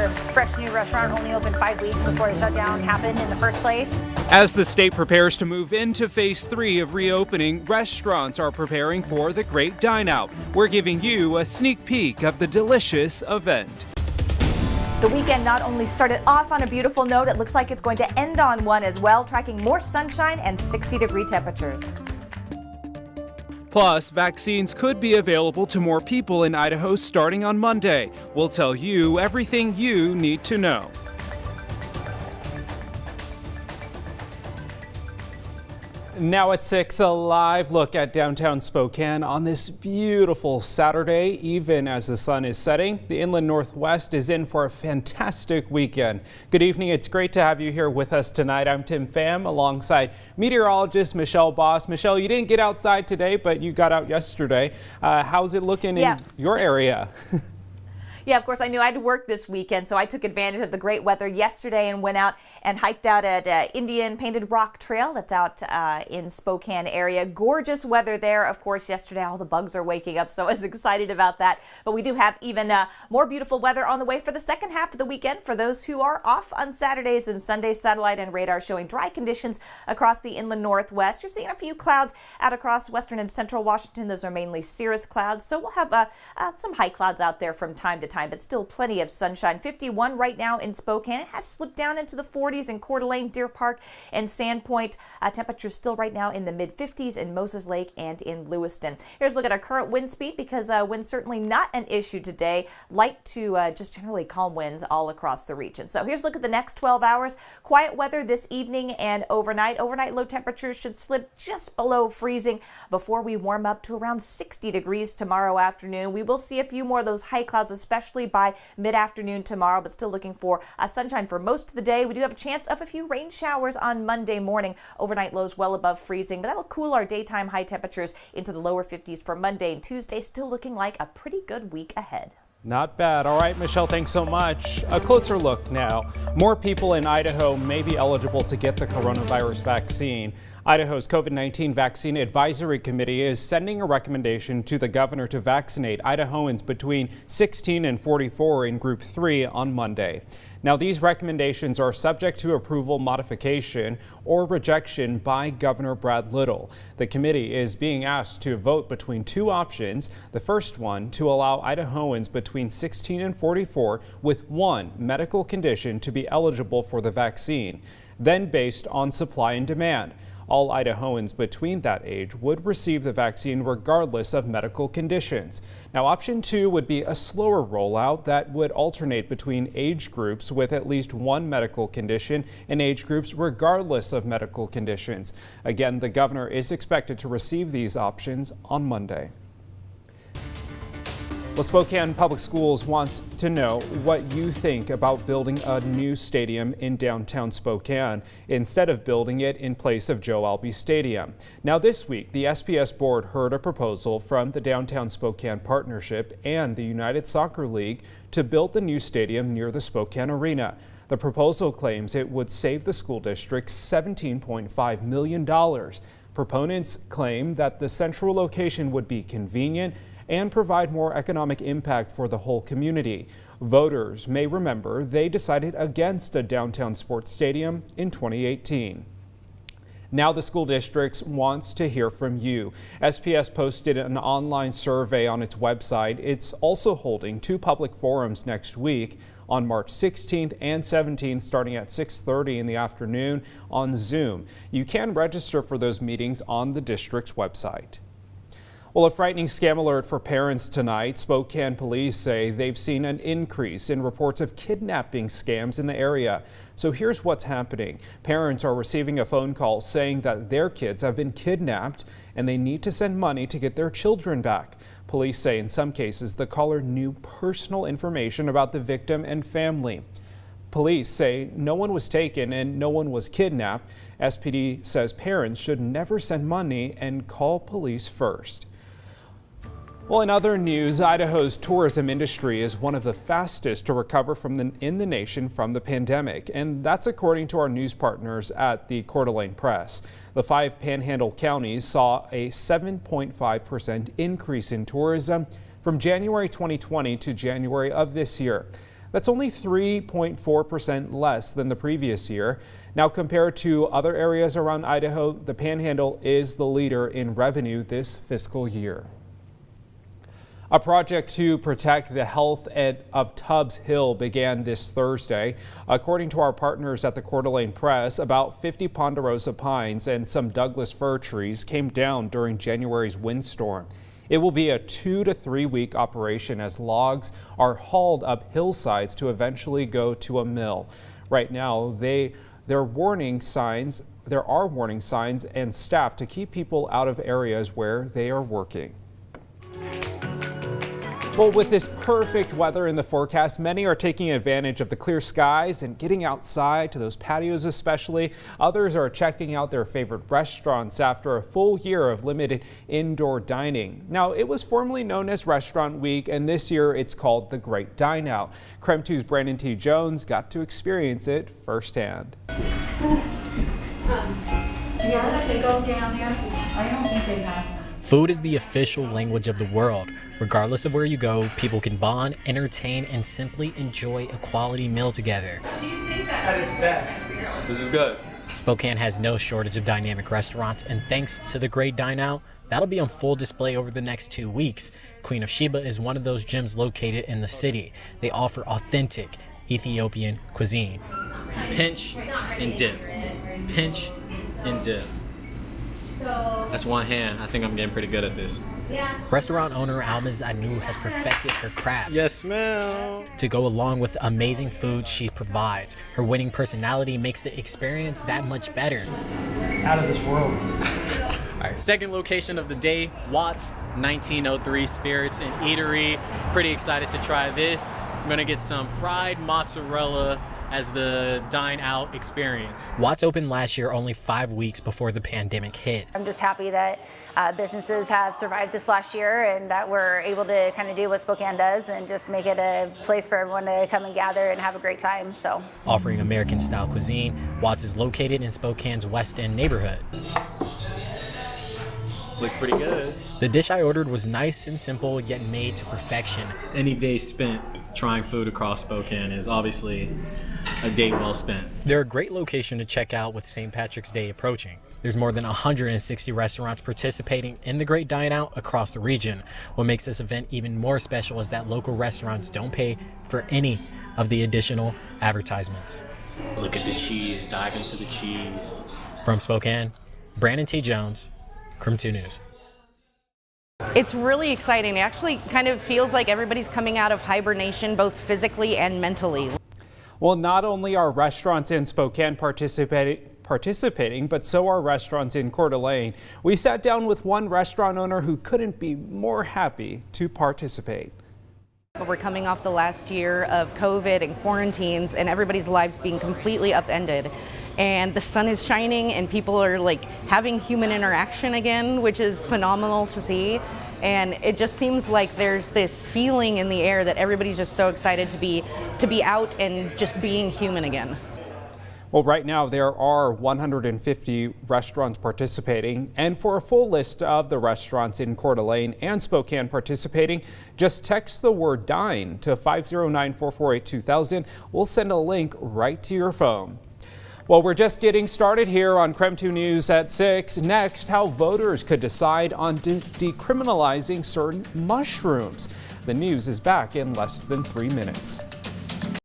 Their fresh new restaurant only opened 5 weeks before the shutdown happened in the first place. As the state prepares to move into phase 3 of reopening, restaurants are preparing for the great Dine Out. We're giving you a sneak peek of the delicious event. The weekend not only started off on a beautiful note, it looks like it's going to end on one as well, tracking more sunshine and 60-degree temperatures. Plus, vaccines could be available to more people in Idaho starting on Monday. We'll tell you everything you need to know. Now at 6, a live look at downtown Spokane on this beautiful Saturday. Even as the sun is setting, the inland Northwest is in for a fantastic weekend. Good evening. It's great to have you here with us tonight. I'm Tim Pham alongside meteorologist Michelle Boss. Michelle, you didn't get outside today, but you got out yesterday. How's it looking in your area? Yeah, of course, I knew I had to work this weekend, so I took advantage of the great weather yesterday and went out and hiked out at Indian Painted Rock Trail. That's out in Spokane area. Gorgeous weather there. Of course, yesterday all the bugs are waking up, so I was excited about that. But we do have even more beautiful weather on the way for the second half of the weekend for those who are off on Saturdays and Sundays. Satellite and radar showing dry conditions across the inland Northwest. You're seeing a few clouds out across western and central Washington. Those are mainly cirrus clouds, so we'll have some high clouds out there from time to time, but still plenty of sunshine. 51 right now in Spokane. It has slipped down into the 40s in Coeur d'Alene, Deer Park, and Sandpoint. Temperatures still right now in the mid-50s in Moses Lake and in Lewiston. Here's a look at our current wind speed, because wind's certainly not an issue today. Light to just generally calm winds all across the region. So here's a look at the next 12 hours. Quiet weather this evening and overnight. Overnight low temperatures should slip just below freezing before we warm up to around 60 degrees tomorrow afternoon. We will see a few more of those high clouds, especially by mid-afternoon tomorrow, but still looking for sunshine for most of the day. We do have a chance of a few rain showers on Monday morning. Overnight lows well above freezing, but that'll cool our daytime high temperatures into the lower 50s for Monday and Tuesday. Still looking like a pretty good week ahead. Not bad. All right, Michelle, thanks so much. A closer look now. More people in Idaho may be eligible to get the coronavirus vaccine. Idaho's COVID-19 Vaccine Advisory Committee is sending a recommendation to the governor to vaccinate Idahoans between 16 and 44 in Group 3 on Monday. Now, these recommendations are subject to approval, modification, or rejection by Governor Brad Little. The committee is being asked to vote between two options. The first one, to allow Idahoans between 16 and 44 with one medical condition to be eligible for the vaccine, then based on supply and demand. All Idahoans between that age would receive the vaccine regardless of medical conditions. Now, option 2 would be a slower rollout that would alternate between age groups with at least one medical condition and age groups regardless of medical conditions. Again, the governor is expected to receive these options on Monday. Well, Spokane Public Schools wants to know what you think about building a new stadium in downtown Spokane instead of building it in place of Joe Albi Stadium. Now this week, the SPS board heard a proposal from the Downtown Spokane Partnership and the United Soccer League to build the new stadium near the Spokane Arena. The proposal claims it would save the school district $17.5 million. Proponents claim that the central location would be convenient and provide more economic impact for the whole community. Voters may remember they decided against a downtown sports stadium in 2018. Now the school district wants to hear from you. SPS posted an online survey on its website. It's also holding 2 public forums next week on March 16th and 17th, starting at 6:30 in the afternoon on Zoom. You can register for those meetings on the district's website. Well, a frightening scam alert for parents tonight. Spokane police say they've seen an increase in reports of kidnapping scams in the area. So here's what's happening. Parents are receiving a phone call saying that their kids have been kidnapped and they need to send money to get their children back. Police say in some cases the caller knew personal information about the victim and family. Police say no one was taken and no one was kidnapped. SPD says parents should never send money and call police first. Well, in other news, Idaho's tourism industry is one of the fastest to recover in the nation from the pandemic, and that's according to our news partners at the Coeur d'Alene Press. The 5 Panhandle counties saw a 7.5% increase in tourism from January 2020 to January of this year. That's only 3.4% less than the previous year. Now, compared to other areas around Idaho, the Panhandle is the leader in revenue this fiscal year. A project to protect the health of Tubbs Hill began this Thursday. According to our partners at the Coeur d'Alene Press, about 50 ponderosa pines and some Douglas fir trees came down during January's windstorm. It will be a 2 to 3 week operation as logs are hauled up hillsides to eventually go to a mill. Right now, there are warning signs and staff to keep people out of areas where they are working. Well, with this perfect weather in the forecast, many are taking advantage of the clear skies and getting outside to those patios especially. Others are checking out their favorite restaurants after a full year of limited indoor dining. Now, it was formerly known as Restaurant Week, and this year it's called the Great Dine Out. KREM 2's Brandon T. Jones got to experience it firsthand. Yeah, they go down there. I don't think they have. Food is the official language of the world. Regardless of where you go, people can bond, entertain, and simply enjoy a quality meal together. That is best. This is good. Spokane has no shortage of dynamic restaurants, and thanks to the Great Dine Out, that'll be on full display over the next 2 weeks. Queen of Sheba is one of those gyms located in the city. They offer authentic Ethiopian cuisine. Pinch and dip. Pinch and dip. That's one hand. I think I'm getting pretty good at this. Restaurant owner Almaz Anu has perfected her craft. Yes, ma'am. To go along with the amazing food she provides. Her winning personality makes the experience that much better. Out of this world. All right, second location of the day, Watts 1903 Spirits and Eatery. Pretty excited to try this. I'm gonna get some fried mozzarella as the Dine Out experience. Watts opened last year, only 5 weeks before the pandemic hit. I'm just happy that businesses have survived this last year and that we're able to kind of do what Spokane does and just make it a place for everyone to come and gather and have a great time. So, offering American-style cuisine, Watts is located in Spokane's West End neighborhood. Looks pretty good. The dish I ordered was nice and simple, yet made to perfection. Any day spent trying food across Spokane is obviously a day well spent. They're a great location to check out with St. Patrick's Day approaching. There's more than 160 restaurants participating in the Great Dine Out across the region. What makes this event even more special is that local restaurants don't pay for any of the additional advertisements. Look at the cheese, dive into the cheese. From Spokane, Brandon T. Jones, KREM 2 News. It's really exciting. It actually kind of feels like everybody's coming out of hibernation, both physically and mentally. Well, not only are restaurants in Spokane participating, but so are restaurants in Coeur d'Alene. We sat down with one restaurant owner who couldn't be more happy to participate. We're coming off the last year of COVID and quarantines and everybody's lives being completely upended. And the sun is shining and people are like having human interaction again, which is phenomenal to see. And it just seems like there's this feeling in the air that everybody's just so excited to be out and just being human again. Well, right now there are 150 restaurants participating, and for a full list of the restaurants in Coeur d'Alene and Spokane participating, just text the word DINE to 509-448-2000. We'll send a link right to your phone. Well, we're just getting started here on KREM 2 News at 6. Next, how voters could decide on decriminalizing certain mushrooms. The news is back in less than 3 minutes.